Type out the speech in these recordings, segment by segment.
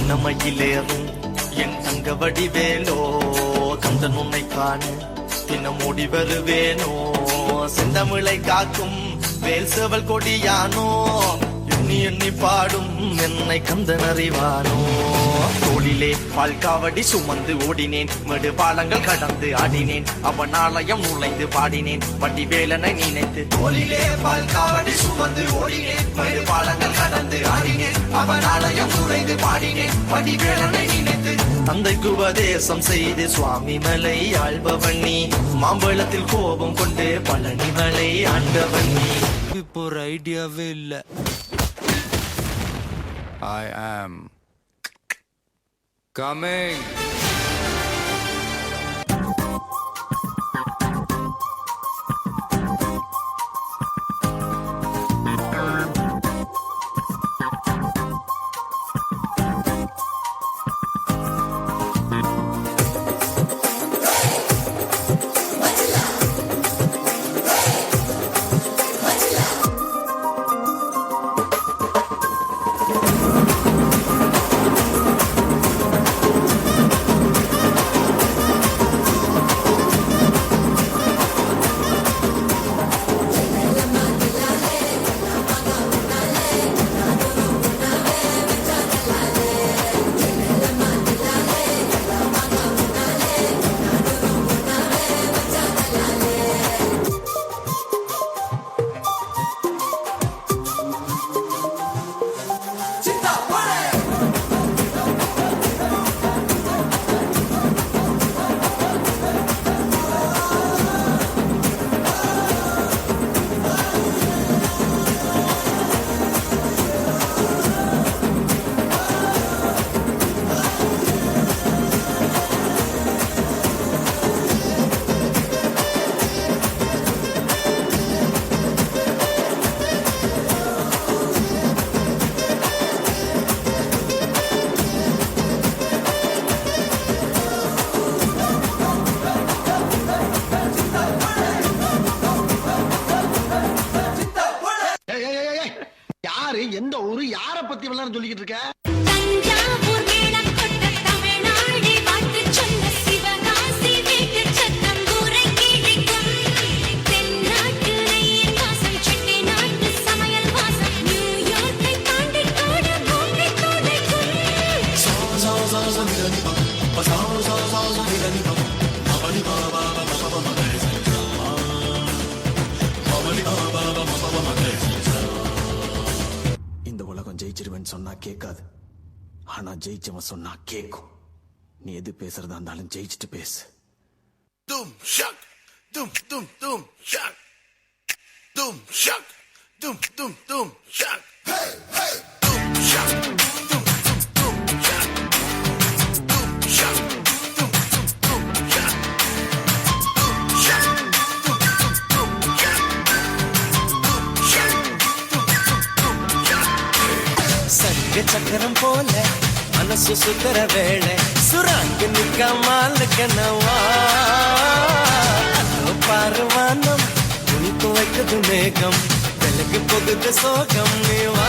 சின்னமையிலேறும் என் தங்க வடிவேலோ கந்தன் உன்னை காண தினம் ஓடி வருவேனோ செந்தமிழை காக்கும் வேல் சேவல் கொடியானோ எண்ணி எண்ணி பாடும் என்னை கந்தன் அறிவானோ தோளிலே பால்காவடி சுமந்து ஓடினேன் மேடு பாலங்கள் கடந்து ஆடினேன் அவன் ஆலயம் நுழைந்து பாடினேன் வடிவேலனை நினைத்து தோளிலே பால்காவடி சுமந்து ஓடினேன் மேடு பாலங்கள் கடந்து ஆடினேன் அவன் ஆலயம் நுழைந்து பாடினேன் வடிவேலனை நினைத்து தந்தைக்கு உபதேசம் செய்து சுவாமி மலை ஆள்பவன் நீ மாம்பழத்தில் கோபம் கொண்டு பழனி மலை ஆண்டவன் நீ இப்போ ஒரு ஐடியாவே இல்ல. I am coming. எந்த ஊரு யார பத்தி விளையாட சொல்லிக்கிட்டு இருக்க? ஜெயிச்சிருவேன் சொன்னா கேட்காது, ஆனா ஜெயிச்சவன் சொன்னா கேட்கும். நீ எது பேசுறதா இருந்தாலும் ஜெயிச்சுட்டு பேசு. தும் ஷக் தும் தும் தும் ஷக் தும் ஷக் தும் தும் தும் ஷக் ஹே ஹே தும் ஷக் தும் தும் தும் ஷக் தும் ஷக் தும் தும் தும் ஷக் தும் ஷக் தும் தும் தும் ஷக் தும் ஷக் தும் தும் தும் ஷக் சங்க சக்கரம் போல மனசு சுத்தர வேளை சுராங்க நிக்காமல் கனவா பாருவானம் துணி துவைக்குது மேகம் விலகு போகுது சோகம் நீவா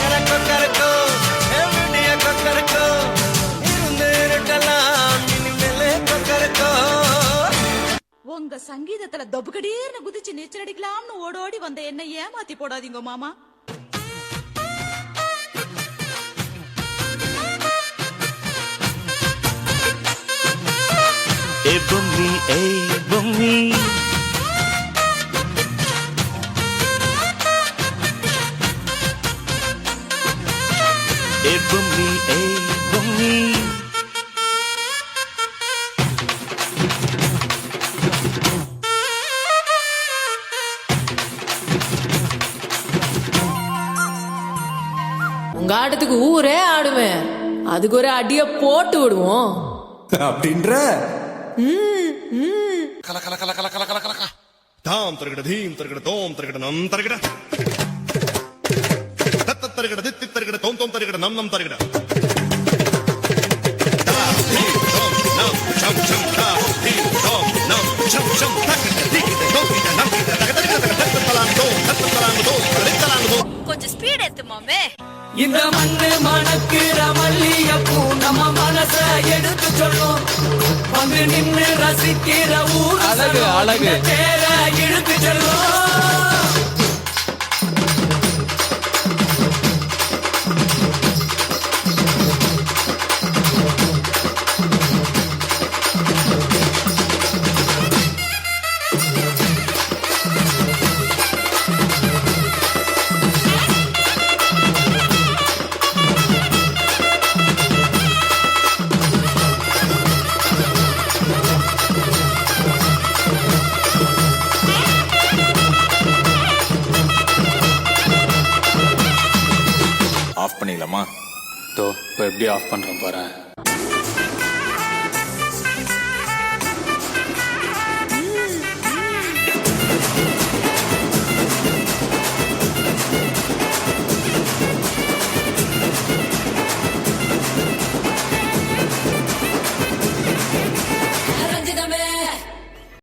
கரக்கோ கரக்கோ எவடிய கொக்கரக்கோ இருந்து இருக்கலாம் இனிமேலே கொக்கரக்கோ. உங்க சங்கீதத்துல தொபுகடீர்னு குதிச்சு நீச்சல் அடிக்கலாம்னு ஓடோடி வந்த என்ன ஏமாத்தி போடாதீங்க மாமா. Hey bummi, hey bummi. Hey bummi, hey bummi. உங்க ஆட்டத்துக்கு ஊரே ஆடுவேன், அதுக்கு ஒரு அடிய போட்டு விடுவோம் அப்படின்ற கல கல கல கல கல கல கல கல தாம் தரகட தீம் தரகட தோம் தரகட நம் தரகட தத்த தரகட தித்தி தரகட தோம் தோம் தரகட நம் நம் தரகட தா தீம் தோம் நம் சம் சம் தா தீம் தோம் நம் சம் சம் தரகட திகிட தோம் கிட நம் கிட தரகட தரகட தத்த தலாங் தோம் தத்த தலாங் தோம் தரகட தலாங் தோம். கொஞ்சம் ஸ்பீட் ஏத்து மாமே. இந்த மண்ணு மணக்கிற மல்லியப்பூ நம்ம மனச எடுத்து சொல்லும். வந்து நின்னு ரசிக்கிற ஊர் அழகு, அழகு. தேர இழுத்து செல்லும். ஆஃப் பண்ணிடலாமா? இப்போ எப்படி ஆஃப் பண்றேன் பாரு.